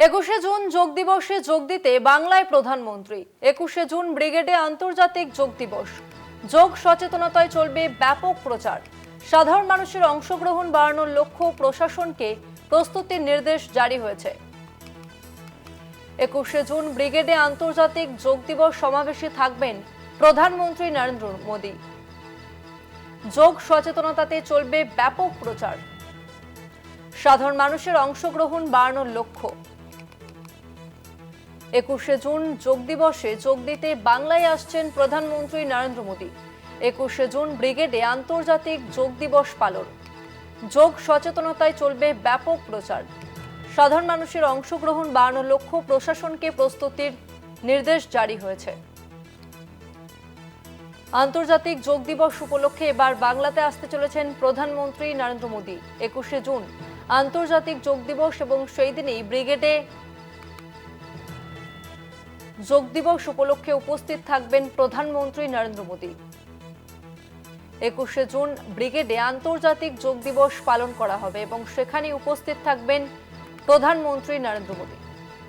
21শে June যোগ দিবসে যোগ দিতে বাংলায় প্রধানমন্ত্রী। 21শে জুন ব্রিগেডে আন্তর্জাতিক যোগ দিবস। যোগ সচেতনতায় চলবে ব্যাপক প্রচার। সাধারণ মানুষের অংশগ্রহণ বাড়ানোর লক্ষ্য প্রশাসনকে প্রস্তুতির নির্দেশ জারি হয়েছে। 21শে জুন ব্রিগেডে আন্তর্জাতিক যোগ দিবস সমাবেশে থাকবেন প্রধানমন্ত্রী নরেন্দ্র মোদী। যোগ সচেতনতাতে চলবে ব্যাপক প্রচার। সাধারণ মানুষের অংশগ্রহণ বাড়ানোর লক্ষ্য। 21শে জুন যোগ দিবসে যোগ দিতে বাংলায় আসছেন প্রধানমন্ত্রী নরেন্দ্র মোদী। 21শে জুন ব্রিগেডে আন্তর্জাতিক যোগ দিবস পালন। যোগ সচেতনতায় চলবে ব্যাপক প্রচার। সাধারণ মানুষের অংশগ্রহণ বাড়ানোর লক্ষ্য প্রশাসনকে প্রস্তুতির নির্দেশ জারি হয়েছে। আন্তর্জাতিক যোগ দিবস উপলক্ষে এবার বাংলাতে আসতে চলেছেন প্রধানমন্ত্রী নরেন্দ্র মোদী। 21শে জুন আন্তর্জাতিক যোগ দিবস এবং সেই দিনেই ব্রিগেডে যোগ দিবস উপলক্ষে উপস্থিত থাকবেন প্রধানমন্ত্রী নরেন্দ্র মোদী। 21শে জুন ব্রিগেডে আন্তর্জাতিক যোগ দিবস পালন করা হবে এবং সেখানে উপস্থিত থাকবেন প্রধানমন্ত্রী নরেন্দ্র মোদী।